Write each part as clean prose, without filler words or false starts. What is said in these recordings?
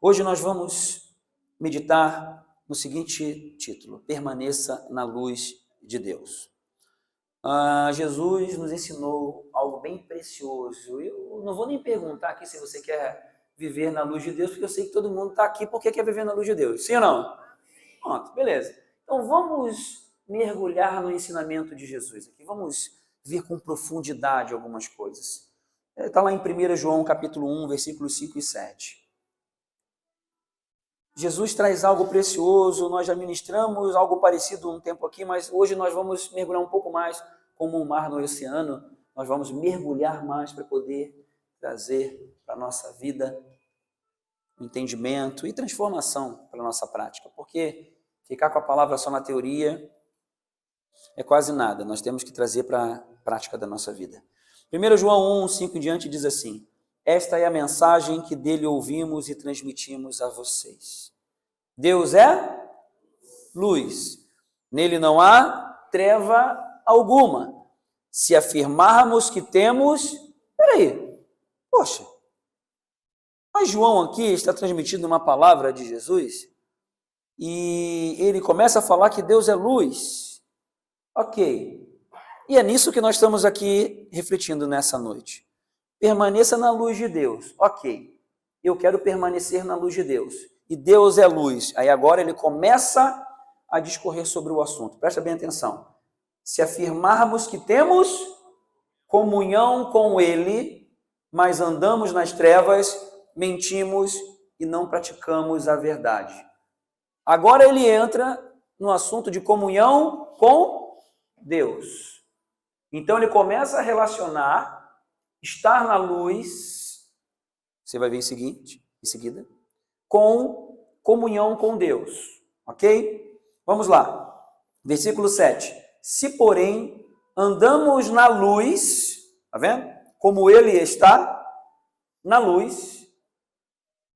Hoje nós vamos meditar no seguinte título: Permaneça na luz de Deus. Jesus nos ensinou algo bem precioso. Eu não vou nem perguntar aqui se você quer viver na luz de Deus, porque eu sei que todo mundo está aqui porque quer viver na luz de Deus. Sim ou não? Pronto, beleza. Então vamos mergulhar no ensinamento de Jesus aqui. Vamos ver com profundidade algumas coisas. Está lá em 1 João capítulo 1, versículos 5 e 7. Jesus traz algo precioso, nós já ministramos algo parecido um tempo aqui, mas hoje nós vamos mergulhar um pouco mais como um mar no oceano, nós vamos mergulhar mais para poder trazer para a nossa vida entendimento e transformação para a nossa prática, porque ficar com a palavra só na teoria é quase nada, nós temos que trazer para a prática da nossa vida. 1 João 1, 5 em diante diz assim: esta é a mensagem que dele ouvimos e transmitimos a vocês. Deus é luz. Nele não há treva alguma. Se afirmarmos que temos... Poxa, mas João aqui está transmitindo uma palavra de Jesus e ele começa a falar que Deus é luz. Ok. E é nisso que nós estamos aqui refletindo nessa noite. Permaneça na luz de Deus. Ok, eu quero permanecer na luz de Deus. E Deus é luz. Aí agora ele começa a discorrer sobre o assunto. Presta bem atenção. Se afirmarmos que temos comunhão com Ele, mas andamos nas trevas, mentimos e não praticamos a verdade. Agora ele entra no assunto de comunhão com Deus. Então ele começa a relacionar estar na luz, você vai ver em seguida, com comunhão com Deus, ok? Vamos lá, versículo 7. Se, porém, andamos na luz, tá vendo? Como ele está na luz,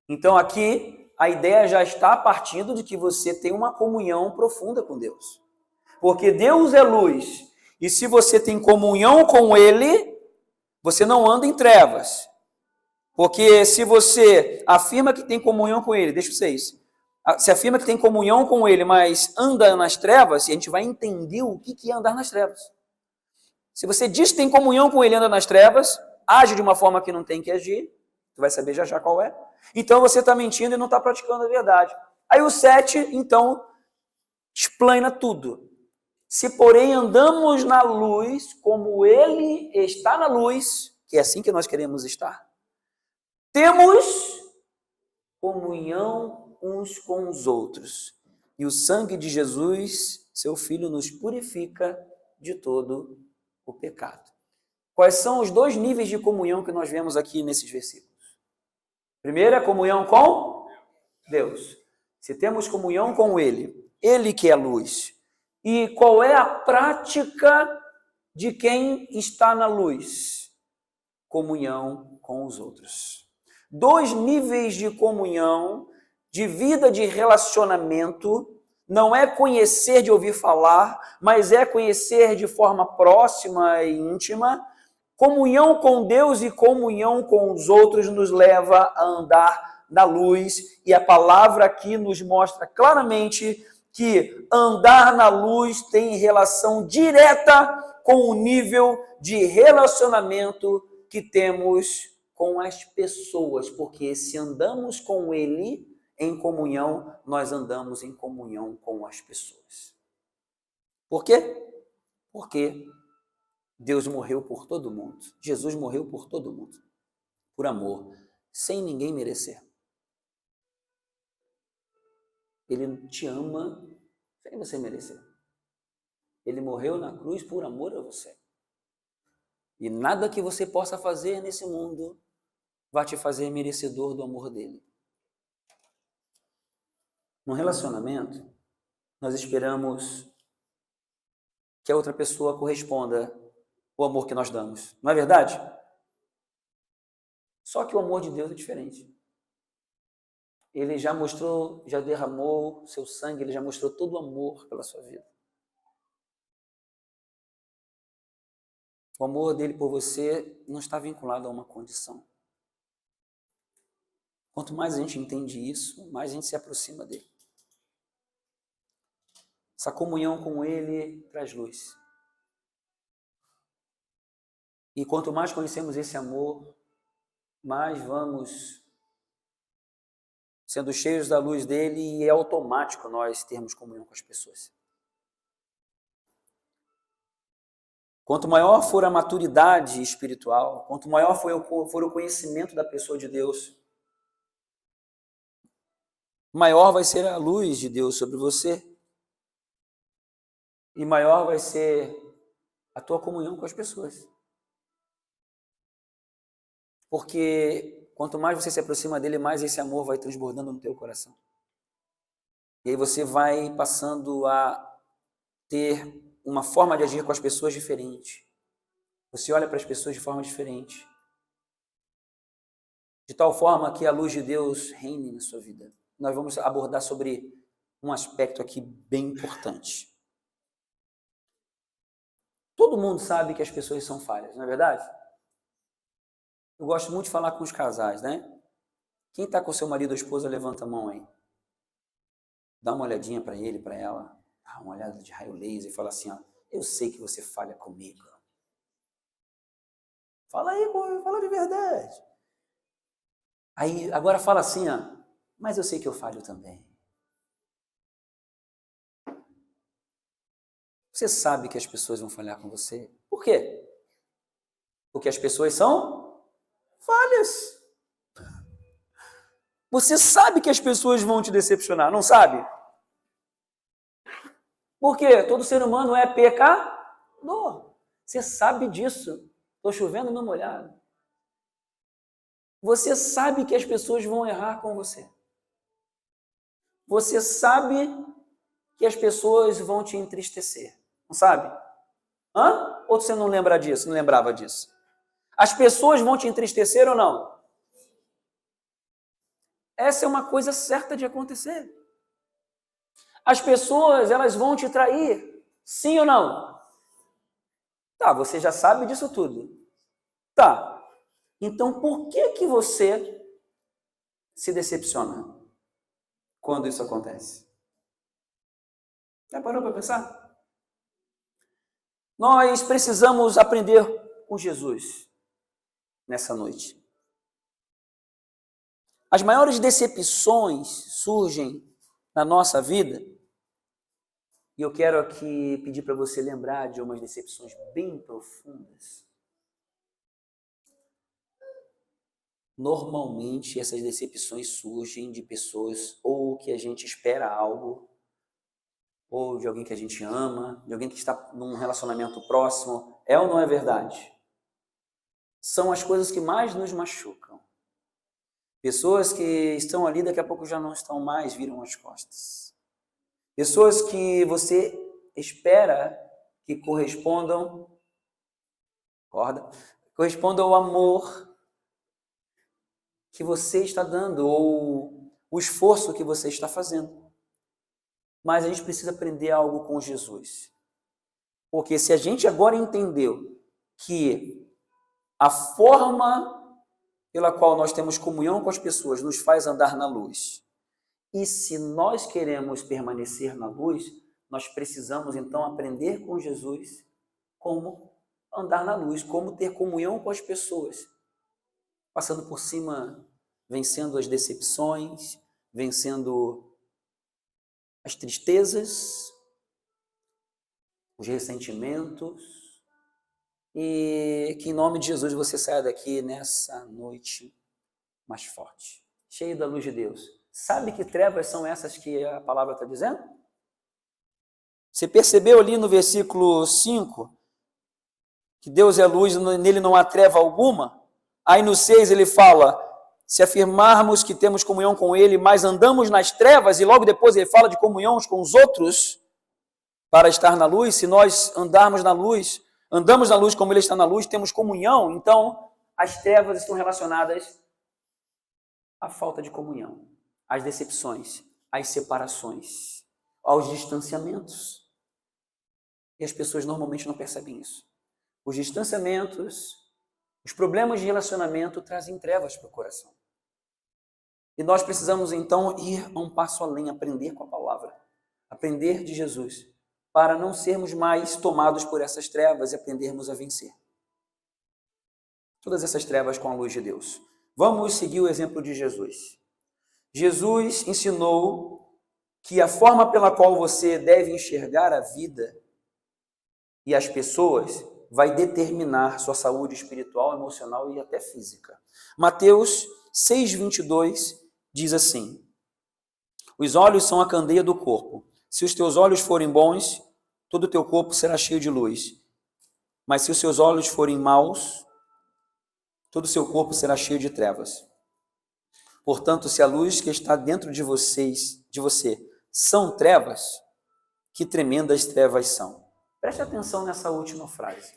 então aqui a ideia já está partindo de que você tem uma comunhão profunda com Deus. Porque Deus é luz, e se você tem comunhão com ele, você não anda em trevas. Porque se você afirma que tem comunhão com ele, deixa vocês, se afirma que tem comunhão com ele, mas anda nas trevas, a gente vai entender o que é andar nas trevas. Se você diz que tem comunhão com ele e anda nas trevas, age de uma forma que não tem que agir, tu vai saber já qual é. Então você está mentindo e não está praticando a verdade. Aí o 7, então, explana tudo. Se, porém, andamos na luz, como ele está na luz, que é assim que nós queremos estar, temos comunhão uns com os outros. E o sangue de Jesus, seu Filho, nos purifica de todo o pecado. Quais são os dois níveis de comunhão que nós vemos aqui nesses versículos? Primeiro é comunhão com Deus. Se temos comunhão com Ele, Ele que é luz. E qual é a prática de quem está na luz? Comunhão com os outros. Dois níveis de comunhão, de vida de relacionamento, não é conhecer de ouvir falar, mas é conhecer de forma próxima e íntima. Comunhão com Deus e comunhão com os outros nos leva a andar na luz, e a palavra aqui nos mostra claramente que andar na luz tem relação direta com o nível de relacionamento que temos com as pessoas, porque se andamos com Ele em comunhão, nós andamos em comunhão com as pessoas. Por quê? Porque Deus morreu por todo mundo. Jesus morreu por todo mundo, por amor, sem ninguém merecer. Ele te ama sem você merecer. Ele morreu na cruz por amor a você. E nada que você possa fazer nesse mundo vai te fazer merecedor do amor dele. No relacionamento, nós esperamos que a outra pessoa corresponda ao amor que nós damos. Não é verdade? Só que o amor de Deus é diferente. Ele já mostrou, já derramou seu sangue, ele já mostrou todo o amor pela sua vida. O amor dele por você não está vinculado a uma condição. Quanto mais a gente entende isso, mais a gente se aproxima dele. Essa comunhão com ele traz luz. E quanto mais conhecemos esse amor, mais vamos sendo cheios da luz dele e é automático nós termos comunhão com as pessoas. Quanto maior for a maturidade espiritual, quanto maior for o conhecimento da pessoa de Deus, maior vai ser a luz de Deus sobre você e maior vai ser a tua comunhão com as pessoas. Porque quanto mais você se aproxima dele, mais esse amor vai transbordando no teu coração. E aí você vai passando a ter uma forma de agir com as pessoas diferente. Você olha para as pessoas de forma diferente. De tal forma que a luz de Deus reine na sua vida. Nós vamos abordar sobre um aspecto aqui bem importante. Todo mundo sabe que as pessoas são falhas, não é verdade? Eu gosto muito de falar com os casais, né? Quem está com seu marido ou esposa, levanta a mão aí. Dá uma olhadinha para ele, para ela. Dá uma olhada de raio laser e fala assim, ó, eu sei que você falha comigo. Fala aí, fala de verdade. Aí, agora fala assim, ó, mas eu sei que eu falho também. Você sabe que as pessoas vão falhar com você. Por quê? Porque as pessoas são falhas. Você sabe que as pessoas vão te decepcionar, não sabe? Por quê? Todo ser humano é pecador. Você sabe disso. Estou chovendo no molhado. Você sabe que as pessoas vão errar com você. Você sabe que as pessoas vão te entristecer. Não sabe? Hã? Ou você não lembra disso? Não lembrava disso? As pessoas vão te entristecer ou não? Essa é uma coisa certa de acontecer. As pessoas, elas vão te trair, sim ou não? Tá, você já sabe disso tudo. Tá. Então, por que você se decepciona quando isso acontece? Já parou para pensar? Nós precisamos aprender com Jesus nessa noite. As maiores decepções surgem na nossa vida, e eu quero aqui pedir para você lembrar de umas decepções bem profundas. Normalmente, essas decepções surgem de pessoas ou que a gente espera algo, ou de alguém que a gente ama, de alguém que está num relacionamento próximo. É ou não é verdade? São as coisas que mais nos machucam. Pessoas que estão ali, daqui a pouco já não estão mais, viram as costas. Pessoas que você espera que correspondam ao amor que você está dando, ou o esforço que você está fazendo. Mas a gente precisa aprender algo com Jesus. Porque se a gente agora entendeu que a forma pela qual nós temos comunhão com as pessoas nos faz andar na luz, e se nós queremos permanecer na luz, nós precisamos então aprender com Jesus como andar na luz, como ter comunhão com as pessoas, passando por cima, vencendo as decepções, vencendo as tristezas, os ressentimentos, e que em nome de Jesus você saia daqui nessa noite mais forte, cheio da luz de Deus. Sabe que trevas são essas que a palavra está dizendo? Você percebeu ali no versículo 5 que Deus é luz, nele não há treva alguma? Aí no 6 ele fala, se afirmarmos que temos comunhão com ele, mas andamos nas trevas, e logo depois ele fala de comunhão uns com os outros, para estar na luz. Se nós andamos na luz, andamos na luz como ele está na luz, temos comunhão, então as trevas estão relacionadas à falta de comunhão, às decepções, às separações, aos distanciamentos. E as pessoas normalmente não percebem isso. Os distanciamentos, os problemas de relacionamento trazem trevas para o coração. E nós precisamos, então, ir a um passo além, aprender com a palavra, aprender de Jesus, para não sermos mais tomados por essas trevas e aprendermos a vencer todas essas trevas com a luz de Deus. Vamos seguir o exemplo de Jesus. Jesus ensinou que a forma pela qual você deve enxergar a vida e as pessoas vai determinar sua saúde espiritual, emocional e até física. Mateus 6:22 diz assim: os olhos são a candeia do corpo. Se os teus olhos forem bons, todo o teu corpo será cheio de luz. Mas se os seus olhos forem maus, todo o seu corpo será cheio de trevas. Portanto, se a luz que está dentro de você, são trevas, que tremendas trevas são. Preste atenção nessa última frase.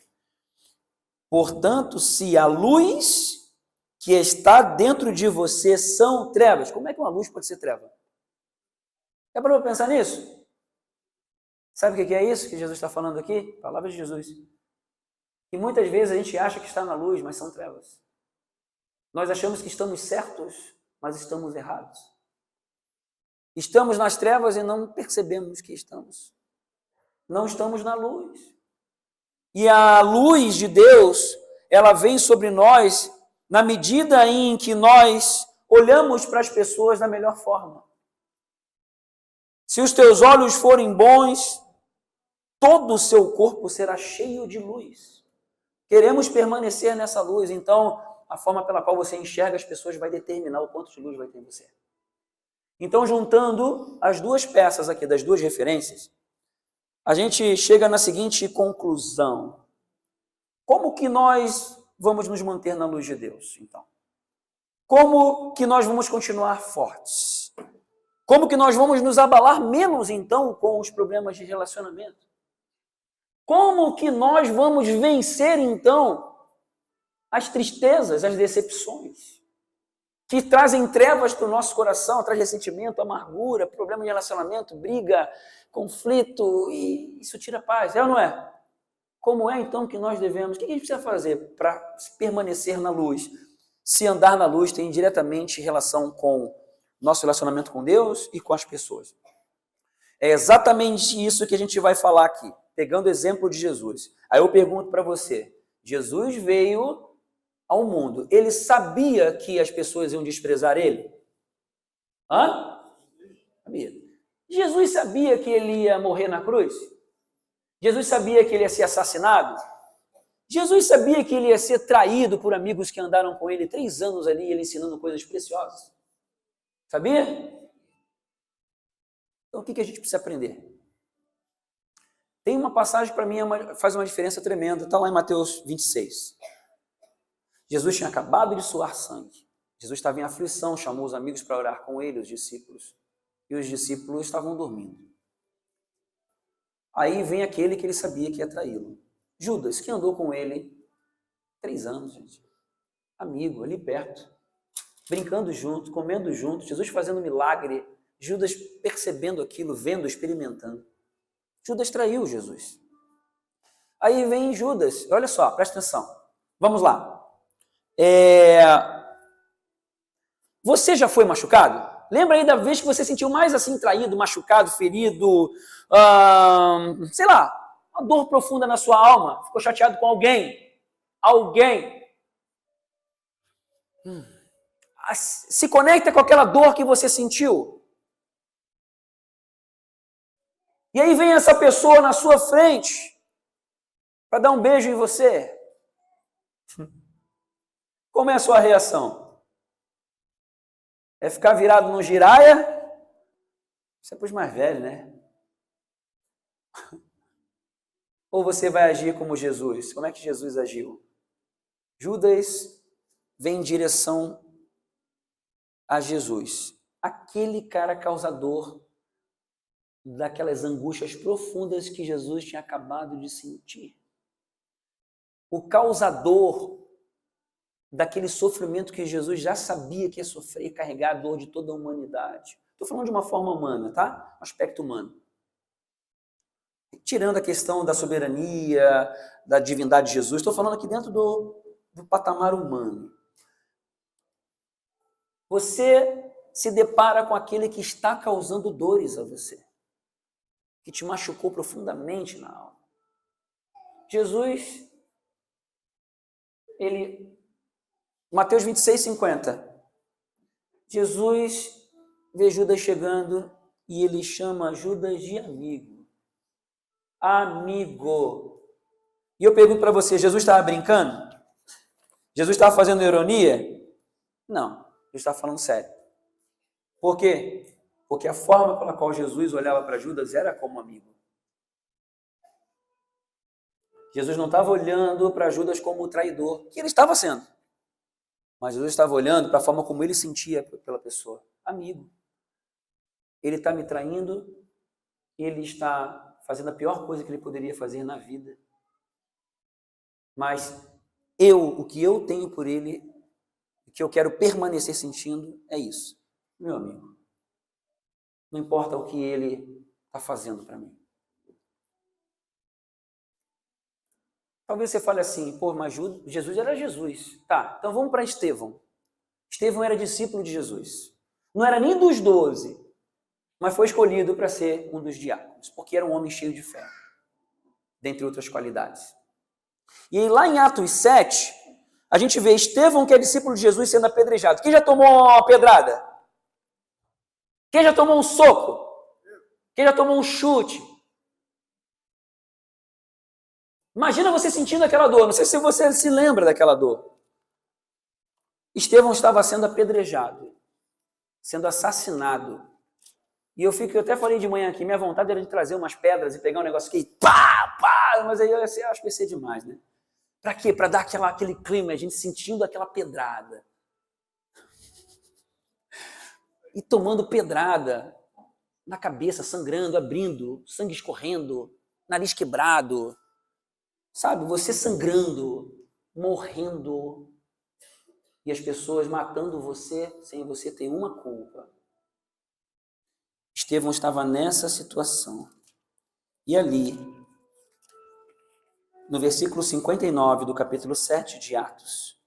Portanto, se a luz que está dentro de você são trevas, como é que uma luz pode ser treva? É para eu pensar nisso? Sabe o que é isso que Jesus está falando aqui? Palavra de Jesus. E muitas vezes a gente acha que está na luz, mas são trevas. Nós achamos que estamos certos, mas estamos errados. Estamos nas trevas e não percebemos que estamos. Não estamos na luz. E a luz de Deus, ela vem sobre nós na medida em que nós olhamos para as pessoas da melhor forma. Se os teus olhos forem bons, todo o seu corpo será cheio de luz. Queremos permanecer nessa luz, então a forma pela qual você enxerga as pessoas vai determinar o quanto de luz vai ter em você. Então, juntando as duas peças aqui, das duas referências, a gente chega na seguinte conclusão. Como que nós vamos nos manter na luz de Deus, então? Como que nós vamos continuar fortes? Como que nós vamos nos abalar menos, então, com os problemas de relacionamento? Como que nós vamos vencer, então, as tristezas, as decepções, que trazem trevas para o nosso coração, traz ressentimento, amargura, problema de relacionamento, briga, conflito, e isso tira paz, é ou não é? Como é então que nós devemos, o que a gente precisa fazer para permanecer na luz? Se andar na luz tem diretamente relação com nosso relacionamento com Deus e com as pessoas. É exatamente isso que a gente vai falar aqui, pegando o exemplo de Jesus. Aí eu pergunto para você, Jesus veio ao mundo, ele sabia que as pessoas iam desprezar ele? Sabia. Jesus sabia que ele ia morrer na cruz? Jesus sabia que ele ia ser assassinado? Jesus sabia que ele ia ser traído por amigos que andaram com ele 3 anos ali, ele ensinando coisas preciosas? Sabia? Então o que a gente precisa aprender? Tem uma passagem que para mim faz uma diferença tremenda, está lá em Mateus 26. Jesus tinha acabado de suar sangue. Jesus estava em aflição, chamou os amigos para orar com ele, os discípulos. E os discípulos estavam dormindo. Aí vem aquele que ele sabia que ia traí-lo. Judas, que andou com ele 3 anos, gente. Amigo, ali perto. Brincando junto, comendo junto. Jesus fazendo milagre. Judas percebendo aquilo, vendo, experimentando. Judas traiu Jesus. Aí vem Judas. Olha só, presta atenção. Vamos lá. Você já foi machucado? Lembra aí da vez que você sentiu mais assim traído, machucado, ferido, sei lá, uma dor profunda na sua alma, ficou chateado com alguém? Se conecta com aquela dor que você sentiu. E aí vem essa pessoa na sua frente para dar um beijo em você. Como é a sua reação? É ficar virado no giraia? Isso é para os mais velhos, né? Ou você vai agir como Jesus? Como é que Jesus agiu? Judas vem em direção a Jesus. Aquele cara causador daquelas angústias profundas que Jesus tinha acabado de sentir. O causador daquele sofrimento que Jesus já sabia que ia sofrer e carregar a dor de toda a humanidade. Estou falando de uma forma humana, tá? Um aspecto humano. Tirando a questão da soberania, da divindade de Jesus, estou falando aqui dentro do patamar humano. Você se depara com aquele que está causando dores a você, que te machucou profundamente na alma. Jesus, Mateus 26:50, Jesus vê Judas chegando e ele chama Judas de amigo. Amigo. E eu pergunto para você, Jesus estava brincando? Jesus estava fazendo ironia? Não, Jesus estava falando sério. Por quê? Porque a forma pela qual Jesus olhava para Judas era como amigo. Jesus não estava olhando para Judas como traidor, que ele estava sendo. Mas Jesus estava olhando para a forma como ele sentia pela pessoa. Amigo. Ele está me traindo, ele está fazendo a pior coisa que ele poderia fazer na vida. Mas o que eu tenho por ele, o que eu quero permanecer sentindo é isso. Meu amigo, não importa o que ele está fazendo para mim. Talvez você fale assim, pô, mas Jesus era Jesus. Tá, então vamos para Estevão. Estevão era discípulo de Jesus. Não era nem dos 12, mas foi escolhido para ser um dos diáconos, porque era um homem cheio de fé, dentre outras qualidades. E aí, lá em Atos 7, a gente vê Estevão, que é discípulo de Jesus, sendo apedrejado. Quem já tomou uma pedrada? Quem já tomou um soco? Quem já tomou um chute? Imagina você sentindo aquela dor. Não sei se você se lembra daquela dor. Estevão estava sendo apedrejado, sendo assassinado. E eu até falei de manhã aqui, minha vontade era de trazer umas pedras e pegar um negócio aqui, pá, pá, mas aí eu acho que ia ser demais, né? Para quê? Para dar aquele clima, a gente sentindo aquela pedrada. E tomando pedrada na cabeça, sangrando, abrindo, sangue escorrendo, nariz quebrado, sabe? Você sangrando, morrendo, e as pessoas matando você sem você ter uma culpa. Estevão estava nessa situação. E ali, no versículo 59 do capítulo 7 de Atos,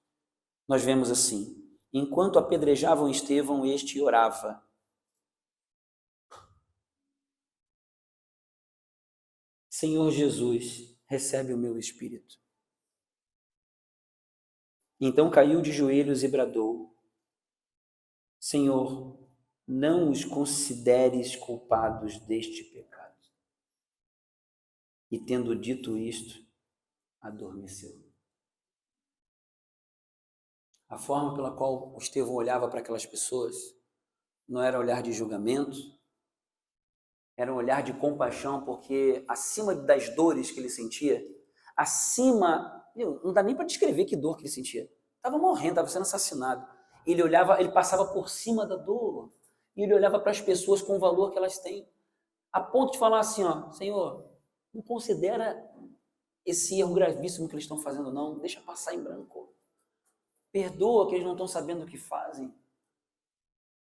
nós vemos assim: enquanto apedrejavam Estevão, este orava. Senhor Jesus, recebe o meu espírito. Então caiu de joelhos e bradou: Senhor, não os consideres culpados deste pecado. E tendo dito isto, adormeceu. A forma pela qual Estevão olhava para aquelas pessoas não era olhar de julgamento, era um olhar de compaixão, porque acima das dores que ele sentia, não dá nem para descrever que dor que ele sentia. Estava morrendo, estava sendo assassinado. Ele olhava, ele passava por cima da dor, e ele olhava para as pessoas com o valor que elas têm, a ponto de falar assim, ó, Senhor, não considera esse erro gravíssimo que eles estão fazendo, não, deixa passar em branco. Perdoa que eles não estão sabendo o que fazem.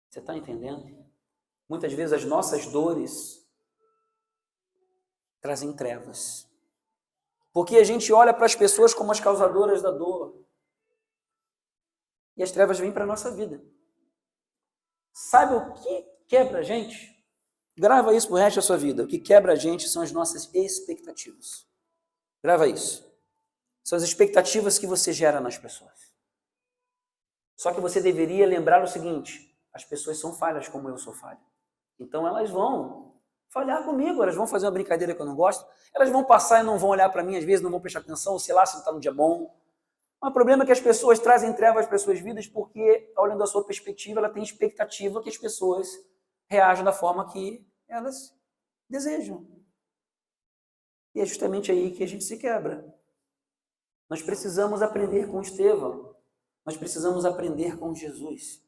Você está entendendo? Muitas vezes as nossas dores trazem trevas. Porque a gente olha para as pessoas como as causadoras da dor. E as trevas vêm para a nossa vida. Sabe o que quebra a gente? Grava isso pro resto da sua vida. O que quebra a gente são as nossas expectativas. Grava isso. São as expectativas que você gera nas pessoas. Só que você deveria lembrar o seguinte: as pessoas são falhas como eu sou falho. Então elas vão falhar comigo, elas vão fazer uma brincadeira que eu não gosto, elas vão passar e não vão olhar para mim, às vezes não vão prestar atenção, sei lá, se não está no dia bom. Mas o problema é que as pessoas trazem trevas para as suas vidas porque, olhando da sua perspectiva, ela tem expectativa que as pessoas reajam da forma que elas desejam. E é justamente aí que a gente se quebra. Nós precisamos aprender com Estevão. Nós precisamos aprender com Jesus.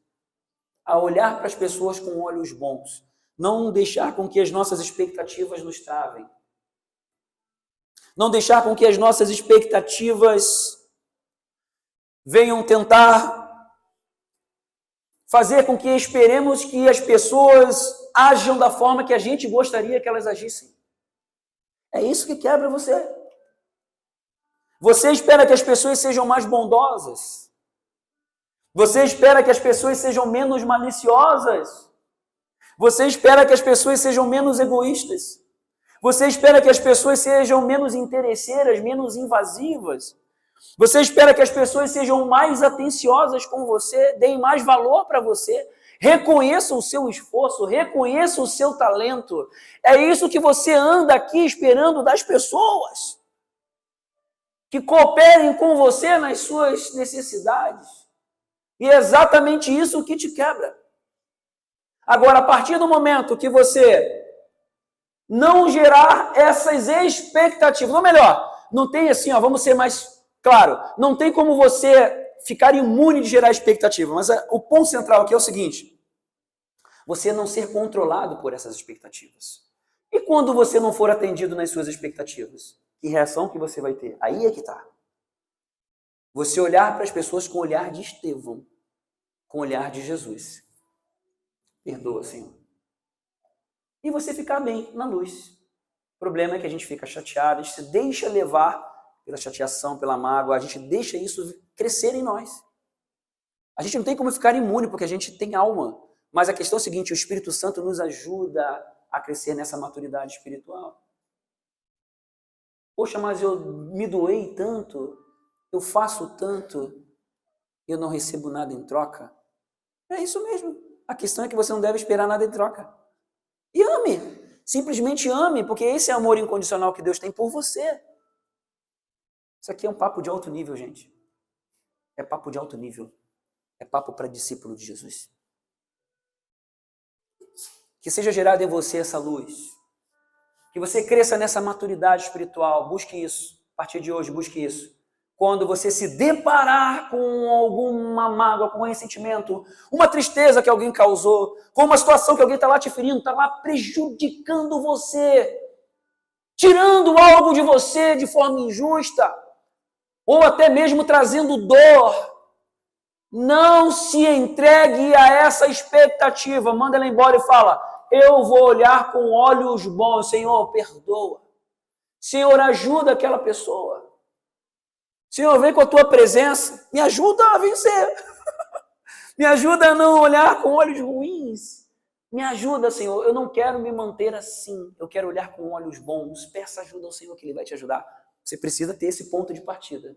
A olhar para as pessoas com olhos bons. Não deixar com que as nossas expectativas nos travem. Não deixar com que as nossas expectativas venham tentar fazer com que esperemos que as pessoas ajam da forma que a gente gostaria que elas agissem. É isso que quebra você. Você espera que as pessoas sejam mais bondosas. Você espera que as pessoas sejam menos maliciosas. Você espera que as pessoas sejam menos egoístas. Você espera que as pessoas sejam menos interesseiras, menos invasivas. Você espera que as pessoas sejam mais atenciosas com você, deem mais valor para você, reconheçam o seu esforço, reconheçam o seu talento. É isso que você anda aqui esperando das pessoas. Que cooperem com você nas suas necessidades. E é exatamente isso que te quebra. Agora, a partir do momento que você não gerar essas expectativas, ou melhor, não tem assim, vamos ser mais claro, não tem como você ficar imune de gerar expectativa, mas o ponto central aqui é o seguinte: você não ser controlado por essas expectativas. E quando você não for atendido nas suas expectativas, que reação que você vai ter? Aí é que tá. Você olhar para as pessoas com o olhar de Estevão, com o olhar de Jesus. Perdoa, Senhor. E você ficar bem na luz. O problema é que a gente fica chateado, a gente se deixa levar pela chateação, pela mágoa, a gente deixa isso crescer em nós. A gente não tem como ficar imune, porque a gente tem alma. Mas a questão é a seguinte: o Espírito Santo nos ajuda a crescer nessa maturidade espiritual. Poxa, mas eu me doei tanto, eu faço tanto, eu não recebo nada em troca. É isso mesmo. A questão é que você não deve esperar nada em troca. E ame. Simplesmente ame, porque esse é o amor incondicional que Deus tem por você. Isso aqui é um papo de alto nível, gente. É papo de alto nível. É papo para discípulo de Jesus. Que seja gerada em você essa luz. Que você cresça nessa maturidade espiritual. Busque isso. A partir de hoje, busque isso. Quando você se deparar com alguma mágoa, com um ressentimento, uma tristeza que alguém causou, com uma situação que alguém está lá te ferindo, está lá prejudicando você, tirando algo de você de forma injusta, ou até mesmo trazendo dor, não se entregue a essa expectativa. Manda ela embora e fala: eu vou olhar com olhos bons. Senhor, perdoa. Senhor, ajuda aquela pessoa. Senhor, vem com a tua presença, me ajuda a vencer. Me ajuda a não olhar com olhos ruins. Me ajuda, Senhor. Eu não quero me manter assim. Eu quero olhar com olhos bons. Peça ajuda ao Senhor que Ele vai te ajudar. Você precisa ter esse ponto de partida.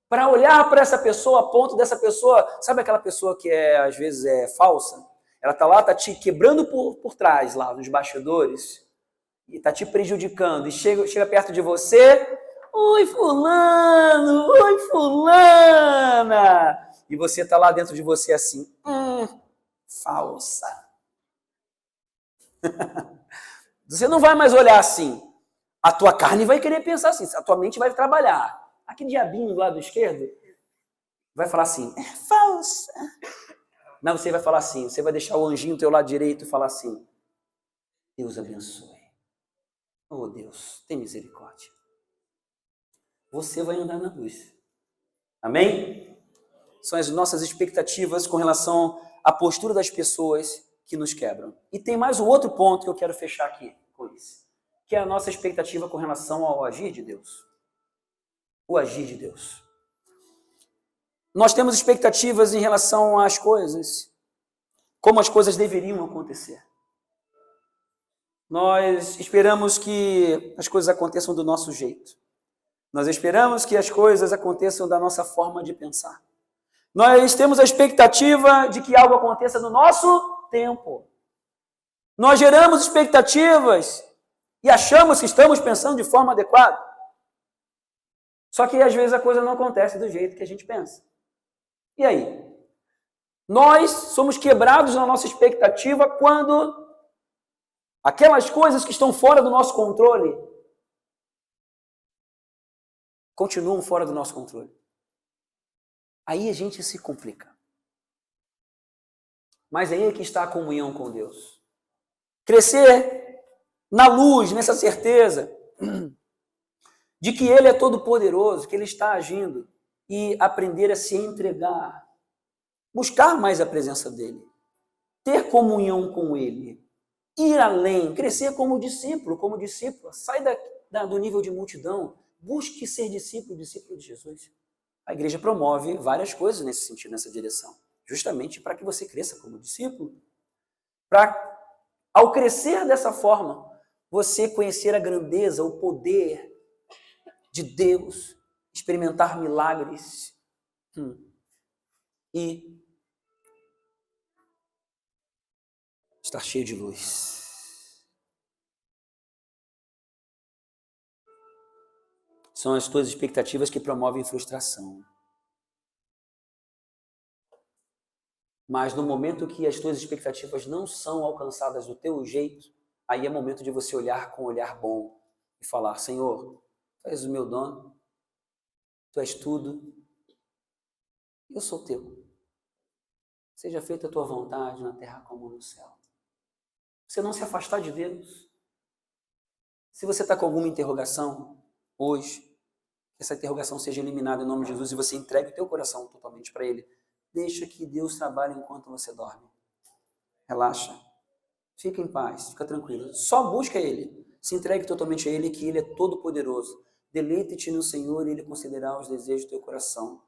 Para olhar para essa pessoa, a ponto dessa pessoa, sabe aquela pessoa que às vezes é falsa? Ela está lá, está te quebrando por trás, lá nos bastidores, e está te prejudicando, e chega perto de você: oi, fulano, oi, fulana. E você está lá dentro de você assim: falsa. Você não vai mais olhar assim. A tua carne vai querer pensar assim, a tua mente vai trabalhar. Aquele diabinho do lado esquerdo vai falar assim: é falsa. Não, você vai falar assim, você vai deixar o anjinho do teu lado direito e falar assim: Deus abençoe. Oh, Deus, tem misericórdia. Você vai andar na luz. Amém? São as nossas expectativas com relação à postura das pessoas que nos quebram. E tem mais um outro ponto que eu quero fechar aqui com isso, que é a nossa expectativa com relação ao agir de Deus. O agir de Deus. Nós temos expectativas em relação às coisas, como as coisas deveriam acontecer. Nós esperamos que as coisas aconteçam do nosso jeito. Nós esperamos que as coisas aconteçam da nossa forma de pensar. Nós temos a expectativa de que algo aconteça no nosso tempo. Nós geramos expectativas e achamos que estamos pensando de forma adequada. Só que às vezes a coisa não acontece do jeito que a gente pensa. E aí? Nós somos quebrados na nossa expectativa quando aquelas coisas que estão fora do nosso controle continuam fora do nosso controle. Aí a gente se complica. Mas aí é que está a comunhão com Deus. Crescer na luz, nessa certeza de que Ele é todo-poderoso, que Ele está agindo, e aprender a se entregar, buscar mais a presença dEle, ter comunhão com Ele, ir além, crescer como discípula. Sai do nível de multidão, busque ser discípulo de Jesus. A igreja promove várias coisas nesse sentido, nessa direção, justamente para que você cresça como discípulo. Ao crescer dessa forma, você conhecer a grandeza, o poder de Deus, experimentar milagres e estar cheio de luz. São as tuas expectativas que promovem frustração. Mas no momento que as tuas expectativas não são alcançadas do teu jeito, aí é momento de você olhar com um olhar bom e falar: Senhor, Tu és o meu dono, Tu és tudo, eu sou Teu. Seja feita a Tua vontade na terra como no céu. Você não se afastar de Deus. Se você está com alguma interrogação hoje, que essa interrogação seja eliminada em nome de Jesus e você entregue o teu coração totalmente para Ele. Deixa que Deus trabalhe enquanto você dorme. Relaxa. Fica em paz, fica tranquilo. Só busca Ele. Se entregue totalmente a Ele, que Ele é todo poderoso. Deleite-te no Senhor e Ele concederá os desejos do teu coração.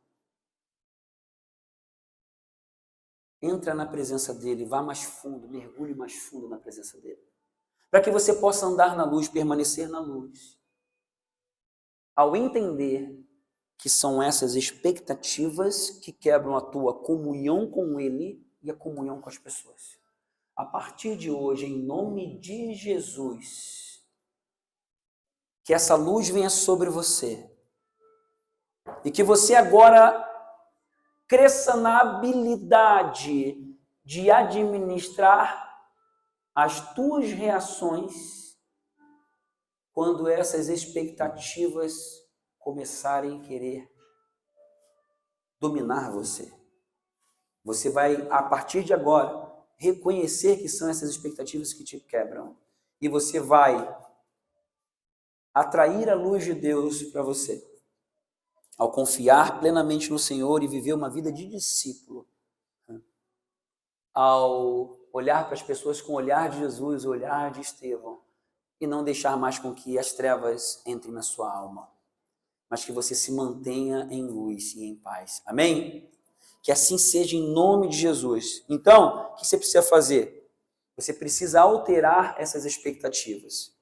Entra na presença dEle, vá mais fundo, mergulhe mais fundo na presença dEle. Para que você possa andar na luz, permanecer na luz. Ao entender que são essas expectativas que quebram a tua comunhão com Ele e a comunhão com as pessoas. A partir de hoje, em nome de Jesus, que essa luz venha sobre você e que você agora cresça na habilidade de administrar as tuas reações quando essas expectativas começarem a querer dominar você. Você vai, a partir de agora, reconhecer que são essas expectativas que te quebram. E você vai atrair a luz de Deus para você. Ao confiar plenamente no Senhor e viver uma vida de discípulo. Ao olhar para as pessoas com o olhar de Jesus, o olhar de Estevão. E não deixar mais com que as trevas entrem na sua alma. Mas que você se mantenha em luz e em paz. Amém? Que assim seja em nome de Jesus. Então, o que você precisa fazer? Você precisa alterar essas expectativas.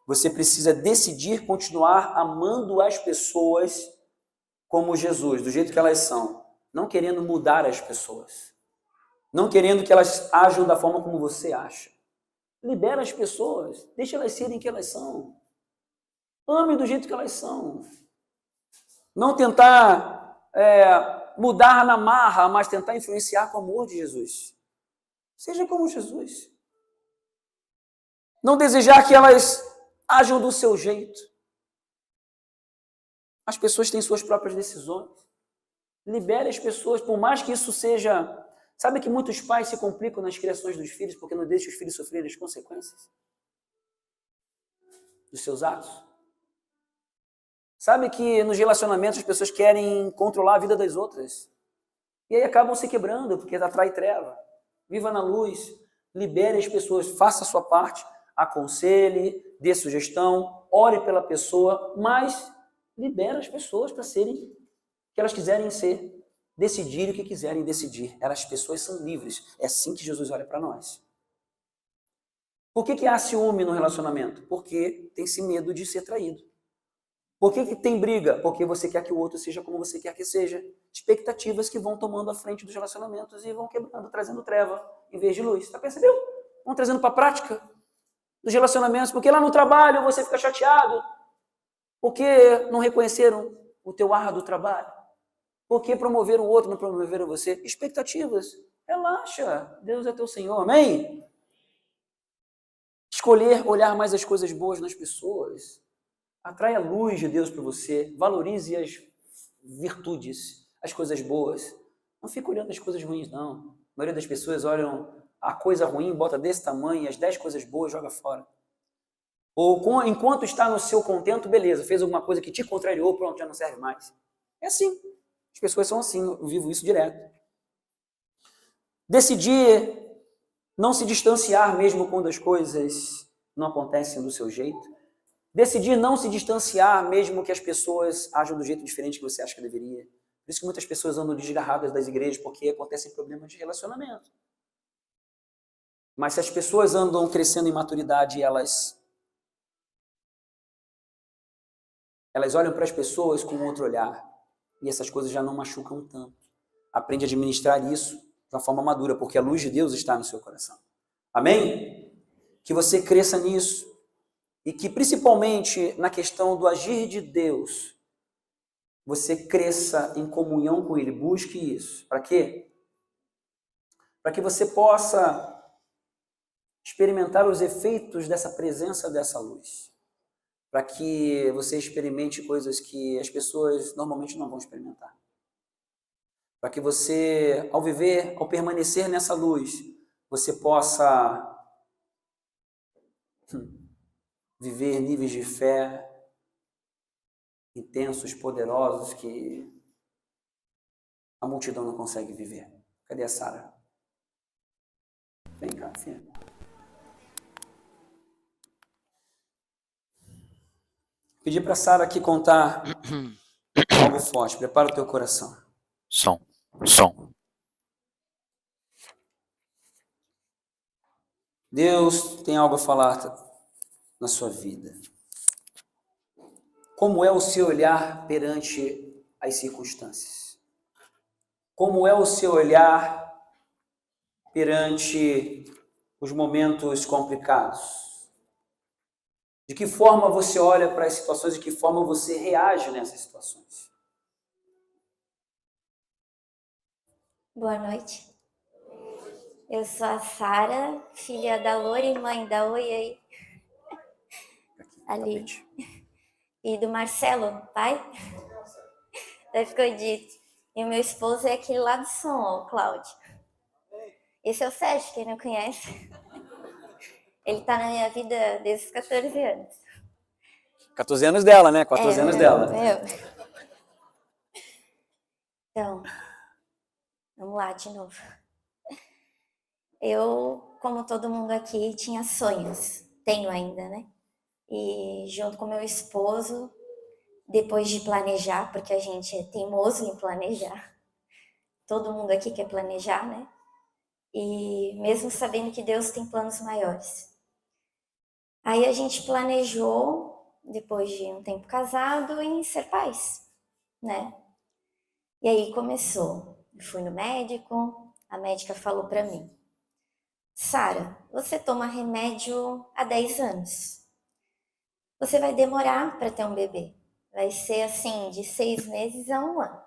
Você precisa decidir continuar amando as pessoas como Jesus, do jeito que elas são. Não querendo mudar as pessoas. Não querendo que elas ajam da forma como você acha. Libera as pessoas. Deixa elas serem quem elas são. Ame do jeito que elas são. Não tentar mudar na marra, mas tentar influenciar com o amor de Jesus. Seja como Jesus. Não desejar que elas ajam do seu jeito. As pessoas têm suas próprias decisões. Libere as pessoas, por mais que isso seja... Sabe que muitos pais se complicam nas criações dos filhos porque não deixam os filhos sofrerem as consequências dos seus atos? Sabe que nos relacionamentos as pessoas querem controlar a vida das outras. E aí acabam se quebrando, porque atrai treva. Viva na luz, libere as pessoas, faça a sua parte, aconselhe, dê sugestão, ore pela pessoa, mas libere as pessoas para serem o que elas quiserem ser, decidir o que quiserem decidir. As pessoas são livres. É assim que Jesus olha para nós. Por que há ciúme no relacionamento? Porque tem-se medo de ser traído. Por que tem briga? Porque você quer que o outro seja como você quer que seja. Expectativas que vão tomando a frente dos relacionamentos e vão quebrando, trazendo treva em vez de luz. Tá percebeu? Vão trazendo para a prática dos relacionamentos. Porque lá no trabalho você fica chateado. Porque não reconheceram o teu árduo trabalho. Porque promoveram o outro, não promoveram você. Expectativas. Relaxa. Deus é teu Senhor. Amém? Escolher olhar mais as coisas boas nas pessoas. Atrai a luz de Deus para você. Valorize as virtudes, as coisas boas. Não fique olhando as coisas ruins, não. A maioria das pessoas olham a coisa ruim, bota desse tamanho, e as 10 coisas boas joga fora. Ou enquanto está no seu contento, beleza, fez alguma coisa que te contrariou, pronto, já não serve mais. É assim. As pessoas são assim, eu vivo isso direto. Decidir não se distanciar mesmo quando as coisas não acontecem do seu jeito. Decidir não se distanciar mesmo que as pessoas ajam do jeito diferente que você acha que deveria. Por isso que muitas pessoas andam desgarradas das igrejas, porque acontecem problemas de relacionamento. Mas se as pessoas andam crescendo em maturidade, elas olham para as pessoas com outro olhar. E essas coisas já não machucam tanto. Aprende a administrar isso de uma forma madura, porque a luz de Deus está no seu coração. Amém? Que você cresça nisso. E que principalmente na questão do agir de Deus, você cresça em comunhão com Ele. Busque isso. Para quê? Para que você possa experimentar os efeitos dessa presença dessa luz. Para que você experimente coisas que as pessoas normalmente não vão experimentar. Para que você, ao viver, ao permanecer nessa luz, você possa viver níveis de fé intensos, poderosos, que a multidão não consegue viver. Cadê a Sara? Vem cá, filha. Pedi para a Sara aqui contar algo forte. Prepara o teu coração. Som. Deus tem algo a falar na sua vida. Como é o seu olhar perante as circunstâncias? Como é o seu olhar perante os momentos complicados? De que forma você olha para as situações, de que forma você reage nessas situações? Boa noite. Eu sou a Sara, filha da Lore e mãe da Oi aí. Ali. E do Marcelo, pai? Da Escondido. E o meu esposo é aquele lá do som, ó, o Cláudio. Esse é o Sérgio, quem não conhece. Ele tá na minha vida desde os 14 anos. 14 anos dela, né? 14 anos dela. Então, vamos lá de novo. Eu, como todo mundo aqui, tinha sonhos. Tenho ainda, né? E junto com meu esposo, depois de planejar, porque a gente é teimoso em planejar. Todo mundo aqui quer planejar, né? E mesmo sabendo que Deus tem planos maiores. Aí a gente planejou, depois de um tempo casado, em ser pais, né? E aí começou. Eu fui no médico, a médica falou pra mim: Sara, você toma remédio há 10 anos. Você vai demorar para ter um bebê. Vai ser assim, de 6 meses a 1 ano.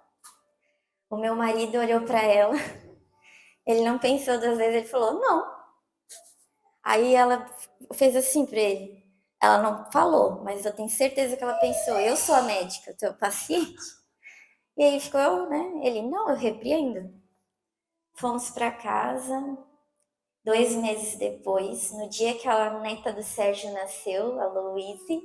O meu marido olhou para ela, ele não pensou 2 vezes, ele falou, não. Aí ela fez assim para ele. Ela não falou, mas eu tenho certeza que ela pensou, eu sou a médica, teu paciente. E aí ficou, né? Ele, não, eu repreendo. Fomos para casa, 2 meses depois, no dia que a neta do Sérgio nasceu, a Louise,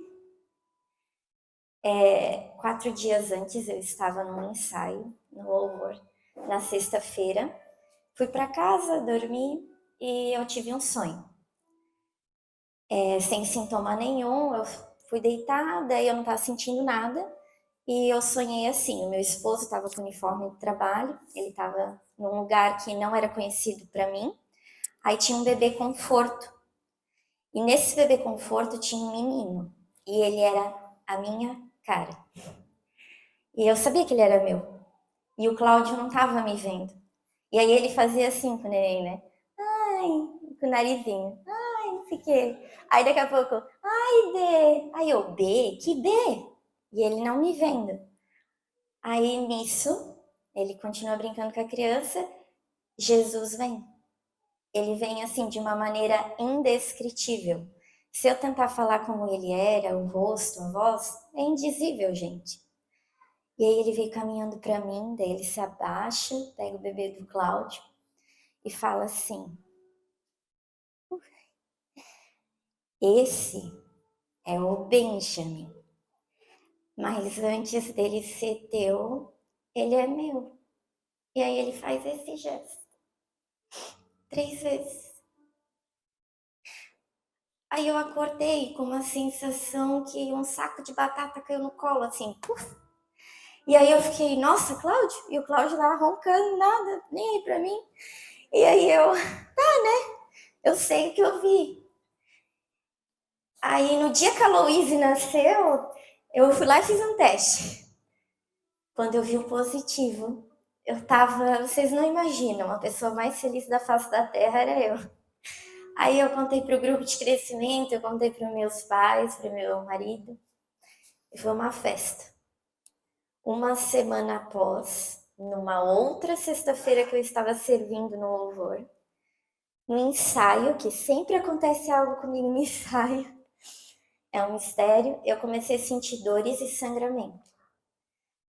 4 dias antes eu estava num ensaio, no louvor, na sexta-feira. Fui para casa, dormi e eu tive um sonho. Sem sintoma nenhum, eu fui deitada e eu não estava sentindo nada. E eu sonhei assim, o meu esposo estava com uniforme de trabalho, ele estava num lugar que não era conhecido para mim. Aí tinha um bebê conforto. E nesse bebê conforto tinha um menino. E ele era a minha cara. E eu sabia que ele era meu. E o Cláudio não estava me vendo. E aí ele fazia assim com o neném, né? Ai, com o narizinho. Ai, não sei o quê. Aí daqui a pouco, ai, B. Aí eu, B? Que B? E ele não me vendo. Aí nisso, ele continua brincando com a criança, Jesus vem. Ele vem assim de uma maneira indescritível. Se eu tentar falar como ele era, o rosto, a voz, é indizível, gente. E aí ele veio caminhando para mim, daí ele se abaixa, pega o bebê do Cláudio e fala assim: esse é o Benjamin, mas antes dele ser teu, ele é meu. E aí ele faz esse gesto 3 vezes. Aí eu acordei com uma sensação que um saco de batata caiu no colo, assim, puf. E aí eu fiquei, nossa, Cláudio? E o Cláudio lá roncando, nada, nem aí pra mim. E aí eu sei que eu vi. Aí no dia que a Louise nasceu, eu fui lá e fiz um teste. Quando eu vi o positivo, eu tava, vocês não imaginam, a pessoa mais feliz da face da terra era eu. Aí eu contei pro grupo de crescimento, eu contei para meus pais, pro meu marido, e foi uma festa. Uma semana após, numa outra sexta-feira que eu estava servindo no louvor, no ensaio, que sempre acontece algo comigo no ensaio, é um mistério, eu comecei a sentir dores e sangramento.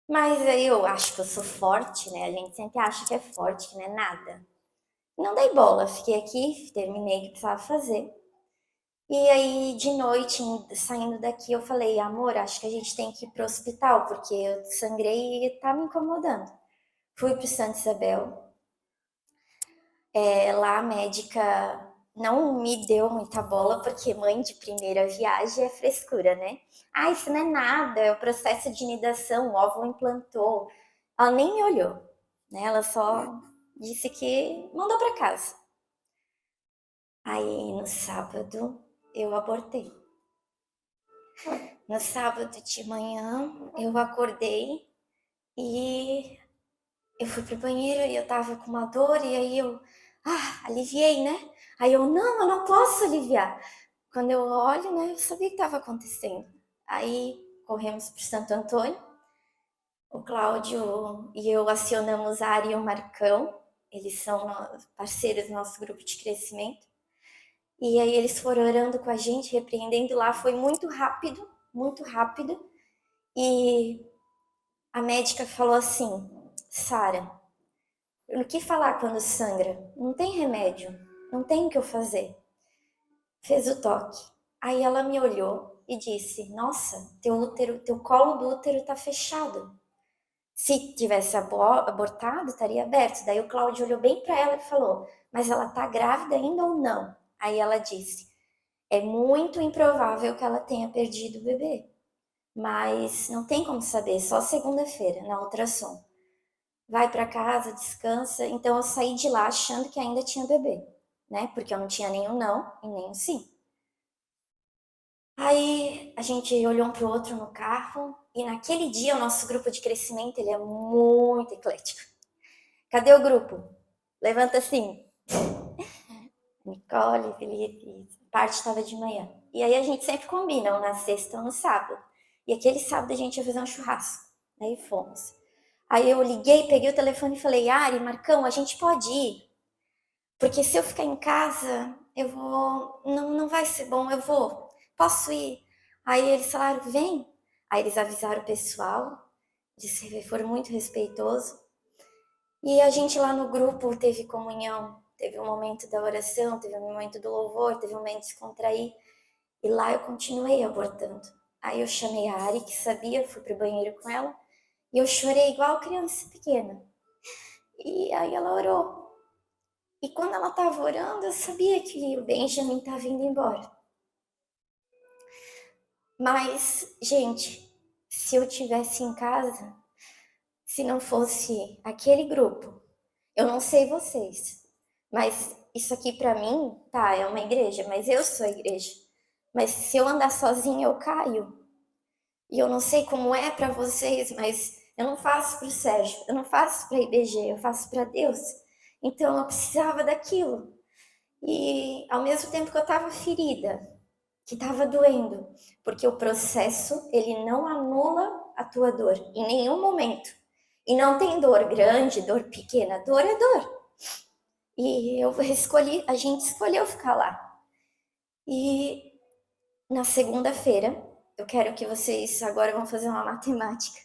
Mas aí eu acho que eu sou forte, né? A gente sempre acha que é forte, que não é nada. Não dei bola, fiquei aqui, terminei o que precisava fazer. E aí, de noite, saindo daqui, eu falei, amor, acho que a gente tem que ir pro hospital, porque eu sangrei e tá me incomodando. Fui pro Santa Isabel. Lá a médica não me deu muita bola, porque mãe de primeira viagem é frescura, né? Ah, isso não é nada, é o processo de nidação, o óvulo implantou. Ela nem me olhou, né? Ela só disse que mandou para casa. Aí no sábado eu abortei. No sábado de manhã eu acordei e eu fui pro banheiro e eu tava com uma dor e aí eu, aliviei, né? Aí eu não posso aliviar. Quando eu olho, né, eu sabia o que estava acontecendo. Aí corremos pro Santo Antônio. O Cláudio e eu acionamos a Ari e o Marcão. Eles são parceiros do nosso grupo de crescimento. E aí eles foram orando com a gente, repreendendo lá. Foi muito rápido, muito rápido. E a médica falou assim, Sara, o que falar quando sangra? Não tem remédio, não tem o que eu fazer. Fez o toque. Aí ela me olhou e disse, nossa, teu colo do útero tá fechado. Se tivesse abortado, estaria aberto. Daí o Cláudio olhou bem para ela e falou, mas ela tá grávida ainda ou não? Aí ela disse, é muito improvável que ela tenha perdido o bebê. Mas não tem como saber, só segunda-feira, na ultrassom. Vai para casa, descansa. Então eu saí de lá achando que ainda tinha bebê, né? Porque eu não tinha nenhum não e nem um sim. Aí a gente olhou um pro outro no carro e naquele dia o nosso grupo de crescimento ele é muito eclético. Cadê o grupo? Levanta assim. Nicole, Felipe, parte estava de manhã. E aí a gente sempre combina, ou na sexta ou no sábado. E aquele sábado a gente ia fazer um churrasco. Aí fomos. Aí eu liguei, peguei o telefone e falei, Ari, Marcão, a gente pode ir. Porque se eu ficar em casa, eu vou. Não vai ser bom, eu vou. Posso ir? Aí eles falaram, vem. Aí eles avisaram o pessoal, foram muito respeitosos. E a gente lá no grupo teve comunhão, teve um momento da oração, teve um momento do louvor, teve um momento de descontrair. E lá eu continuei abortando. Aí eu chamei a Ari, que sabia, fui pro banheiro com ela, e eu chorei igual criança pequena. E aí ela orou. E quando ela estava orando, eu sabia que o Benjamin estava indo embora. Mas, gente, se eu tivesse em casa, se não fosse aquele grupo, eu não sei vocês, mas isso aqui para mim, tá, é uma igreja, mas eu sou a igreja. Mas se eu andar sozinha, eu caio. E eu não sei como é para vocês, mas eu não faço para o Sérgio, eu não faço para a IBG, eu faço para Deus. Então eu precisava daquilo. E ao mesmo tempo que eu estava ferida, que estava doendo, porque o processo ele não anula a tua dor em nenhum momento. E não tem dor grande, dor pequena, dor é dor. E a gente escolheu ficar lá. E na segunda-feira, eu quero que vocês agora vão fazer uma matemática.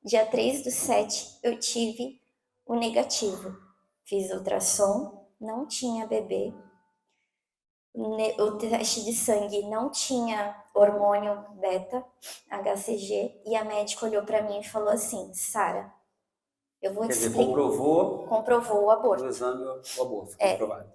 Dia 3/7, eu tive o negativo. Fiz ultrassom, não tinha bebê. O teste de sangue não tinha hormônio beta, HCG, e a médica olhou para mim e falou assim, Sara, eu vou te explicar. Comprovou o aborto. No exame, o aborto foi comprovado.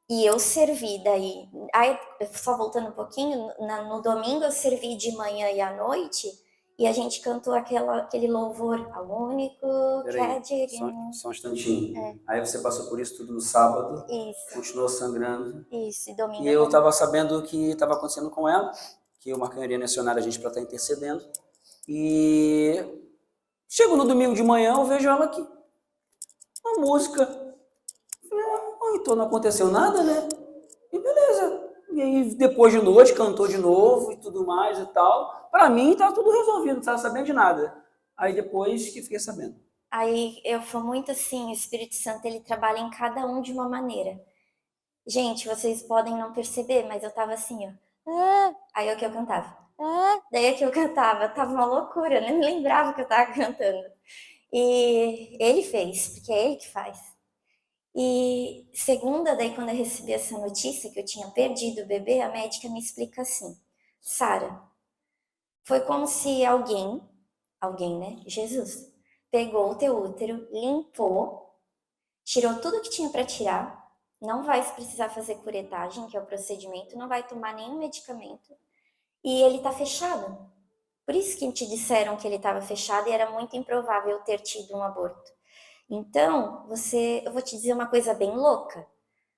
E eu servi daí, aí, só voltando um pouquinho, no domingo eu servi de manhã e à noite, E a gente cantou aquele louvor ao único que é digno. Só um instantinho. Aí você passou por isso tudo no sábado. Isso. Continuou sangrando. Isso, e domingo. E eu estava sabendo o que estava acontecendo com ela, que o Marcão iria mencionar a gente para estar intercedendo. E chego no domingo de manhã, eu vejo ela aqui. Uma música. Então não aconteceu nada, né? E beleza. E aí depois de noite cantou de novo e tudo mais e tal. Para mim tá tudo resolvido, não estava sabendo de nada. Aí depois que fiquei sabendo. Aí eu fui muito assim, o Espírito Santo ele trabalha em cada um de uma maneira. Gente, vocês podem não perceber, mas eu tava assim, ó. Aí é o que eu cantava. Daí é que eu cantava, tava uma loucura, eu nem lembrava que eu tava cantando. E ele fez, porque é ele que faz. E segunda, daí quando eu recebi essa notícia que eu tinha perdido o bebê, a médica me explica assim: Sara, foi como se alguém, né? Jesus, pegou o teu útero, limpou, tirou tudo que tinha para tirar, não vai precisar fazer curetagem, que é o procedimento, não vai tomar nenhum medicamento, e ele tá fechado. Por isso que te disseram que ele estava fechado e era muito improvável ter tido um aborto. Então, eu vou te dizer uma coisa bem louca,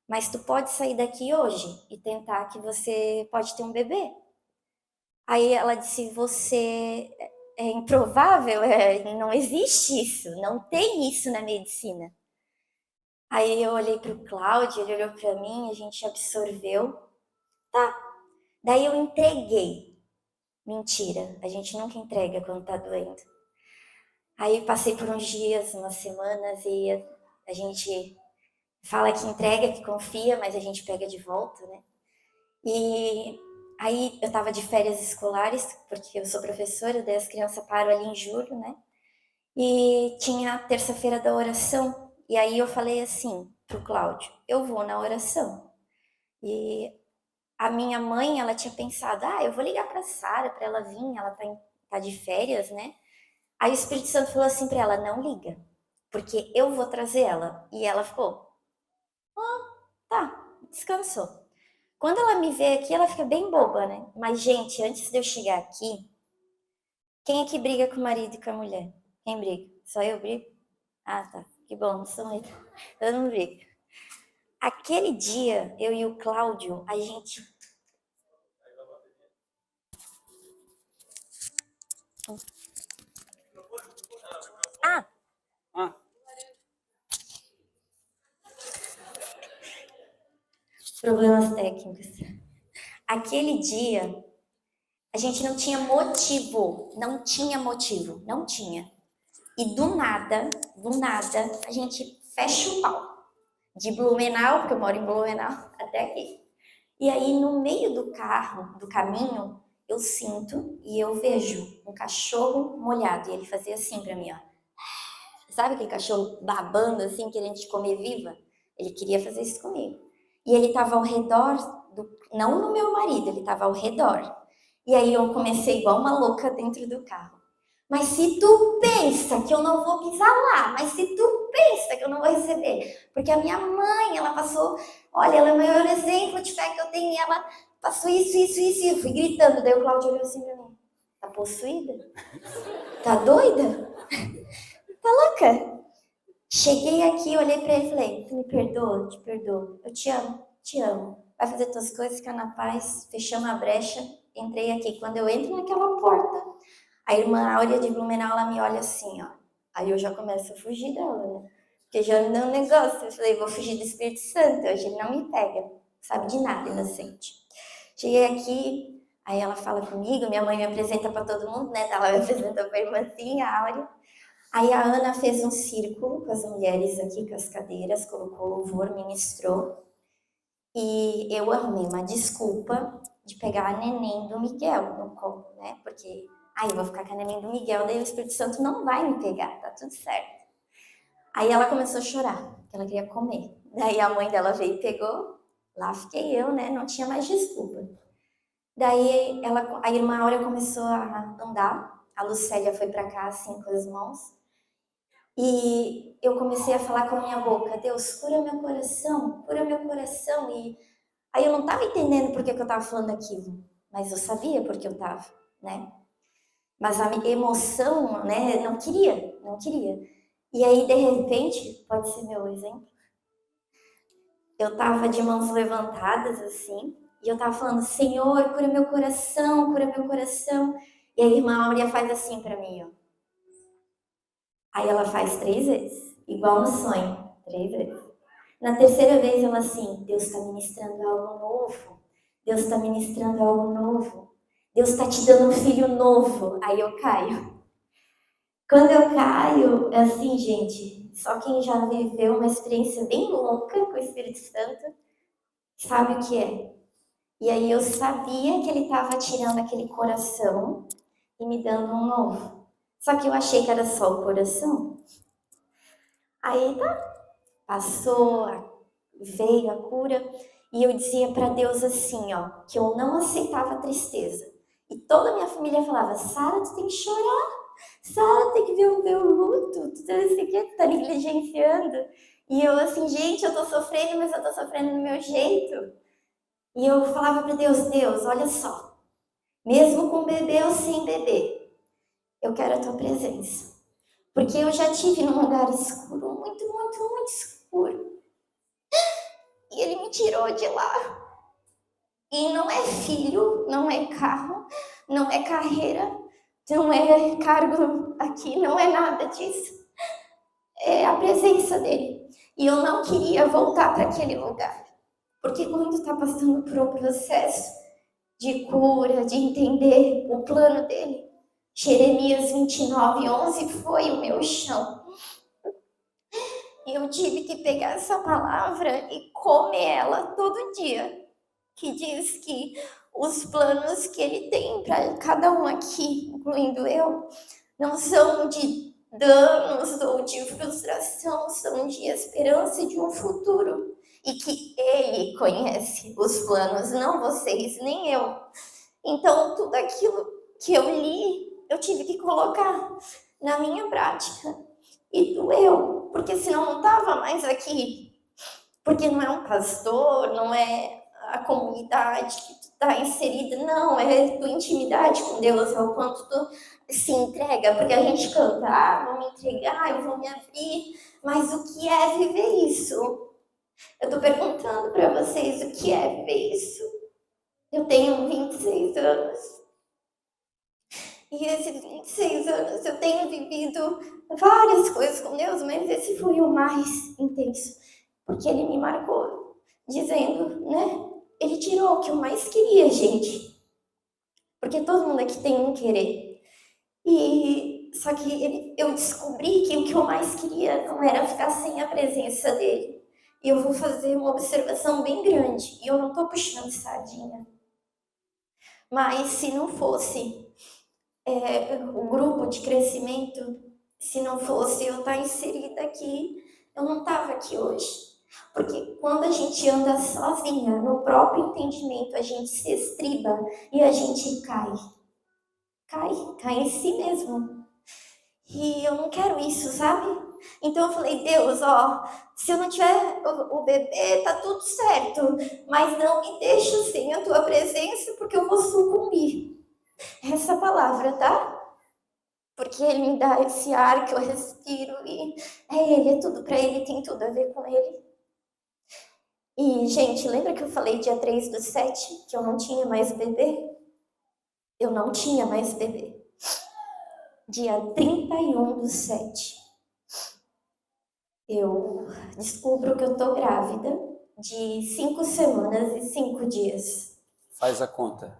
mas tu pode sair daqui hoje e tentar que você pode ter um bebê. Aí ela disse, você é improvável, não existe isso, não tem isso na medicina. Aí eu olhei para o Cláudio, ele olhou para mim, a gente absorveu. Tá, daí eu entreguei. Mentira, a gente nunca entrega quando tá doendo. Aí passei por uns dias, umas semanas, e a gente fala que entrega, que confia, mas a gente pega de volta, né? E aí eu tava de férias escolares, porque eu sou professora, daí as crianças param ali em julho, né? E tinha a terça-feira da oração, e aí eu falei assim pro Cláudio, eu vou na oração. E a minha mãe, ela tinha pensado, eu vou ligar pra Sara, pra ela vir, ela tá de férias, né? Aí o Espírito Santo falou assim pra ela, não liga, porque eu vou trazer ela. E ela ficou, tá, descansou. Quando ela me vê aqui, ela fica bem boba, né? Mas, gente, antes de eu chegar aqui, quem é que briga com o marido e com a mulher? Quem briga? Só eu brigo? Ah, tá. Que bom, não sou eu. Eu não brigo. Aquele dia, eu e o Cláudio, a gente... Problemas técnicos. Aquele dia, a gente não tinha motivo. Não tinha. E do nada, a gente fecha o pau. De Blumenau, porque eu moro em Blumenau, até aqui. E aí, no meio do caminho, eu sinto e eu vejo um cachorro molhado. E ele fazia assim pra mim, ó. Sabe aquele cachorro babando, assim, querendo te comer viva? Ele queria fazer isso comigo. E ele tava ao redor, não no meu marido, ele tava ao redor. E aí eu comecei igual uma louca dentro do carro. Mas se tu pensa que eu não vou pisar lá, mas se tu pensa que eu não vou receber, porque a minha mãe, ela passou, olha, ela é o maior exemplo de fé que eu tenho, e ela passou isso, e eu fui gritando, daí o Cláudio olhou assim pra mim, tá possuída? Tá doida? Tá louca? Cheguei aqui, olhei pra ele e falei, tu me perdoa? Te perdoo, eu te amo, vai fazer tuas coisas, fica na paz, fechamos a brecha, entrei aqui, quando eu entro naquela porta, a irmã Áurea de Blumenau, ela me olha assim, ó. Aí eu já começo a fugir dela, né? Porque já me deu um negócio. Eu falei, vou fugir do Espírito Santo, hoje ele não me pega. Sabe de nada, inocente. Cheguei aqui, aí ela fala comigo, minha mãe me apresenta pra todo mundo, né? Ela me apresentou pra irmãzinha, a Áurea. Aí a Ana fez um círculo com as mulheres aqui, com as cadeiras, colocou louvor, ministrou. E eu arrumei uma desculpa de pegar a neném do Miguel no colo, né? Porque... eu vou ficar com a neném do Miguel, daí o Espírito Santo não vai me pegar, tá tudo certo. Aí ela começou a chorar, que ela queria comer. Daí a mãe dela veio e pegou, lá fiquei eu, né, não tinha mais desculpa. Daí a irmã Áurea começou a andar, a Lucélia foi pra cá assim com as mãos, e eu comecei a falar com a minha boca, Deus, cura meu coração, e aí eu não tava entendendo por que eu tava falando aquilo, mas eu sabia por que eu tava, né? Mas a emoção, né, não queria. E aí, de repente, pode ser meu exemplo, eu tava de mãos levantadas, assim, e eu tava falando, Senhor, cura meu coração, cura meu coração. E a irmã Áurea faz assim pra mim, ó. Aí ela faz 3 vezes, igual no sonho, 3 vezes. Na terceira vez ela assim, Deus está ministrando algo novo. Deus está ministrando algo novo. Deus está te dando um filho novo. Aí eu caio. Quando eu caio, é assim, gente, só quem já viveu uma experiência bem louca com o Espírito Santo sabe o que é. E aí eu sabia que ele estava tirando aquele coração e me dando um novo. Só que eu achei que era só o coração. Aí tá, passou, veio a cura. E eu dizia para Deus assim, ó, que eu não aceitava a tristeza. E toda a minha família falava, Sara, tu tem que chorar. Sara, tem que ver o luto. Tu tá negligenciando. E eu assim, gente, eu tô sofrendo, mas eu tô sofrendo do meu jeito. E eu falava para Deus, Deus, olha só. Mesmo com bebê ou sem bebê, eu quero a tua presença. Porque eu já tive num lugar escuro, muito escuro. E ele me tirou de lá. E não é filho, não é carro, não é carreira, não é cargo aqui, não é nada disso. É a presença dele. E eu não queria voltar para aquele lugar. Porque quando está passando por um processo de cura, de entender o plano dele, Jeremias 29:11 foi o meu chão. E eu tive que pegar essa palavra e comer ela todo dia. Que diz que os planos que ele tem para cada um aqui, incluindo eu, não são de danos ou de frustração, são de esperança e de um futuro. E que ele conhece os planos, não vocês, nem eu. Então, tudo aquilo que eu li, eu tive que colocar na minha prática. E doeu, porque senão não estava mais aqui. Porque não é um pastor, não é a comunidade que tu está inserida, não, é tua intimidade com Deus, é o quanto tu se entrega, porque a gente canta, vou me entregar, eu vou me abrir, mas o que é viver isso? Eu estou perguntando para vocês o que é viver isso. Eu tenho 26 anos. E esses 26 anos eu tenho vivido várias coisas com Deus, mas esse foi o mais intenso, porque ele me marcou, dizendo, né? Ele tirou o que eu mais queria, gente. Porque todo mundo aqui tem um querer. E só que eu descobri que o que eu mais queria não era ficar sem a presença dele. E eu vou fazer uma observação bem grande. E eu não tô puxando sardinha. Mas se não fosse o grupo de crescimento, se não fosse eu estar inserida aqui, eu não estava aqui hoje. Porque quando a gente anda sozinha, no próprio entendimento, a gente se estriba e a gente cai. Cai em si mesmo. E eu não quero isso, sabe? Então eu falei, Deus, ó, se eu não tiver o bebê, tá tudo certo. Mas não me deixa sem a tua presença, porque eu vou sucumbir. Essa palavra, tá? Porque ele me dá esse ar que eu respiro e é ele, é tudo pra ele, tem tudo a ver com ele. E, gente, lembra que eu falei dia 3/7 que eu não tinha mais bebê? Eu não tinha mais bebê. Dia 31/7, eu descubro que eu tô grávida de 5 semanas e 5 dias. Faz a conta.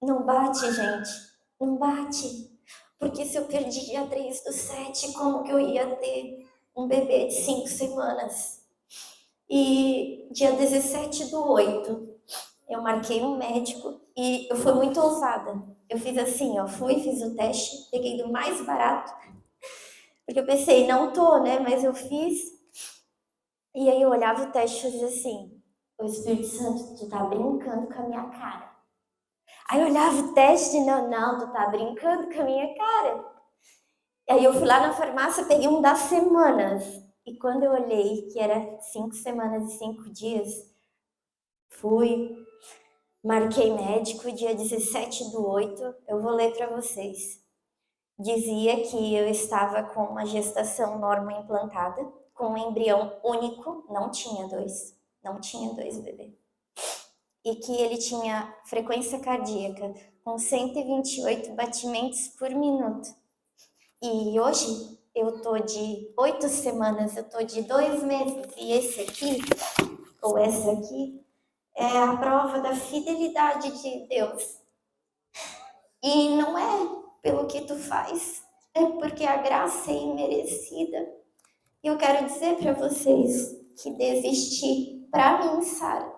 Não bate, gente. Não bate. Porque se eu perdi dia 3/7, como que eu ia ter um bebê de 5 semanas? E dia 17/8, eu marquei um médico e eu fui muito ousada. Eu fiz assim, ó, fiz o teste, peguei do mais barato, porque eu pensei, não tô, né, mas eu fiz. E aí eu olhava o teste e fazia assim, o Espírito Santo, tu tá brincando com a minha cara. Aí eu olhava o teste e não, tu tá brincando com a minha cara. E aí eu fui lá na farmácia, peguei um das semanas. E quando eu olhei que era 5 semanas e 5 dias, fui, marquei médico, dia 17/8, eu vou ler para vocês. dizia que eu estava com uma gestação norma implantada, com um embrião único, não tinha dois bebês. E que ele tinha frequência cardíaca com 128 batimentos por minuto. E hoje eu tô de 8 semanas, eu tô de 2 meses, e esse aqui, ou essa aqui, é a prova da fidelidade de Deus. E não é pelo que tu faz, é porque a graça é imerecida. E eu quero dizer para vocês que desistir, para mim, Sara,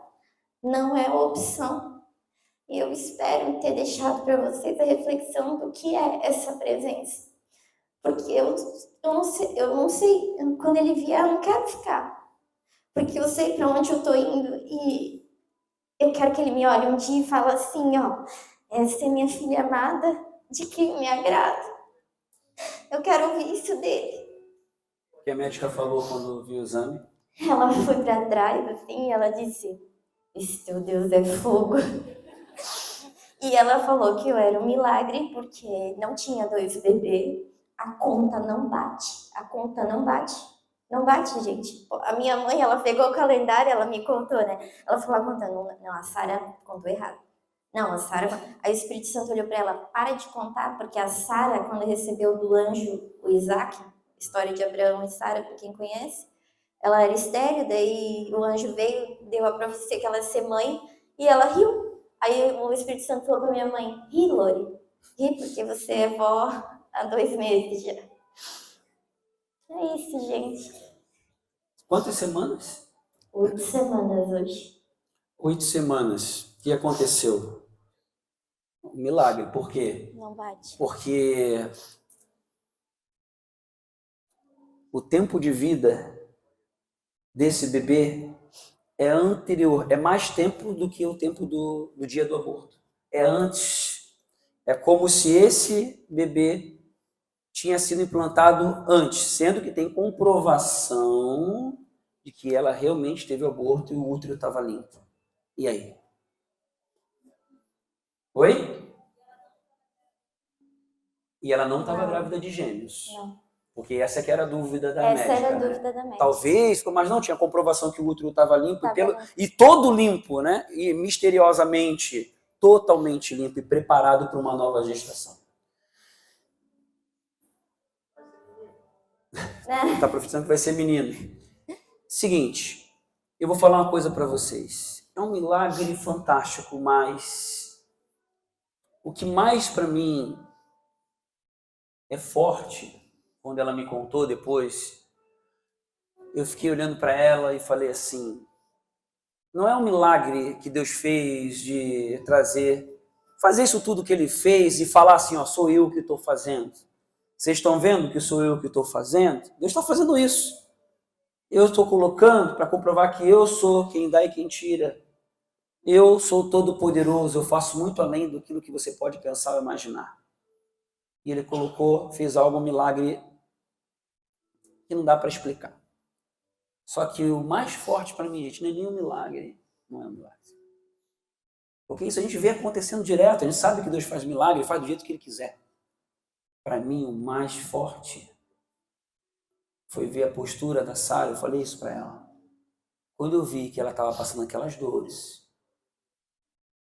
não é opção. E eu espero ter deixado para vocês a reflexão do que é essa presença. Porque eu não sei, quando ele vier, eu não quero ficar. Porque eu sei para onde eu tô indo e eu quero que ele me olhe um dia e fale assim, ó, essa é minha filha amada, de quem me agrada. Eu quero ouvir isso dele. O que a médica falou quando viu o exame? Ela foi para trás, assim, e ela disse, esse teu Deus é fogo. E ela falou que eu era um milagre, porque não tinha 2 bebês, a conta não bate, a conta não bate. Não bate, gente. A minha mãe, ela pegou o calendário, ela me contou, né? Ela falou contando, não, a Sara contou errado. Não, a Sara... Aí o Espírito Santo olhou para ela, para de contar, porque a Sara, quando recebeu do anjo o Isaac, história de Abraão e Sara, para quem conhece, ela era estéril, daí o anjo veio, deu a profecia que ela ia ser mãe, e ela riu. Aí o Espírito Santo falou para minha mãe, ri, Lori, ri, porque você é vó há 2 meses já. É isso, gente. Quantas semanas? 8 semanas hoje. 8 semanas. O que aconteceu? Um milagre. Por quê? Não bate. Porque o tempo de vida desse bebê é anterior, é mais tempo do que o tempo do dia do aborto. É antes. É como se esse bebê tinha sido implantado antes, sendo que tem comprovação de que ela realmente teve aborto e o útero estava limpo. E aí? Oi? E ela não estava grávida de gêmeos. Não. Porque essa que era a dúvida da Essa médica. era a dúvida da médica. Talvez, mas não tinha comprovação que o útero estava limpo Tava e todo limpo, né? E misteriosamente, totalmente limpo e preparado para uma nova gestação. Está profetizando que vai ser menino. Seguinte, eu vou falar uma coisa para vocês. É um milagre fantástico, mas o que mais para mim é forte, quando ela me contou depois, eu fiquei olhando para ela e falei assim, não é um milagre que Deus fez de fazer isso tudo que Ele fez e falar assim, ó, sou eu que estou fazendo. Vocês estão vendo que sou eu que estou fazendo? Deus está fazendo isso. Eu estou colocando para comprovar que eu sou quem dá e quem tira. Eu sou todo poderoso, eu faço muito além do que você pode pensar ou imaginar. E Ele fez algo, um milagre que não dá para explicar. Só que o mais forte para mim, gente, não é nenhum milagre. Não é um milagre. Porque isso a gente vê acontecendo direto, a gente sabe que Deus faz milagre, faz do jeito que Ele quiser. Para mim, o mais forte foi ver a postura da Sara, eu falei isso para ela. Quando eu vi que ela estava passando aquelas dores,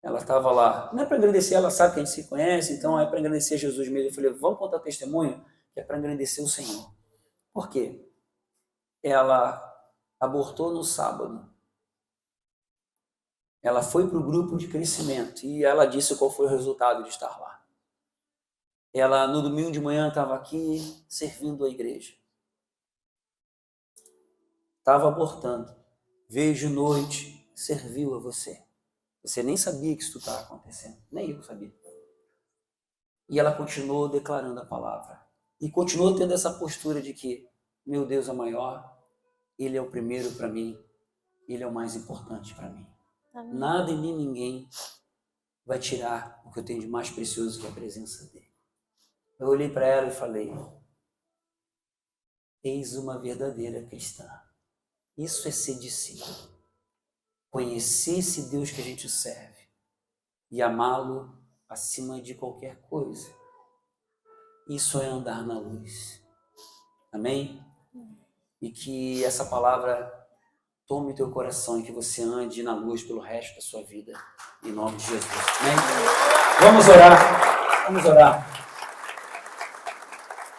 ela estava lá, não é para engrandecer, ela sabe que a gente se conhece, então é para engrandecer Jesus mesmo. Eu falei, vamos contar testemunho, que é para engrandecer o Senhor. Por quê? Ela abortou no sábado. Ela foi para o grupo de crescimento e ela disse qual foi o resultado de estar lá. Ela, no domingo de manhã, estava aqui servindo a igreja. Estava abortando. Veio de noite, serviu a você. Você nem sabia que isso estava acontecendo. Nem eu sabia. E ela continuou declarando a palavra. E continuou tendo essa postura de que, meu Deus é maior, Ele é o primeiro para mim, Ele é o mais importante para mim. Amém. Nada e nem ninguém vai tirar o que eu tenho de mais precioso, que é a presença dEle. Eu olhei para ela e falei, eis uma verdadeira cristã. Isso é ser discípulo. Conhecer esse Deus que a gente serve e amá-lo acima de qualquer coisa. Isso é andar na luz. Amém? E que essa palavra tome teu coração e que você ande na luz pelo resto da sua vida. Em nome de Jesus. Amém? Vamos orar. Vamos orar.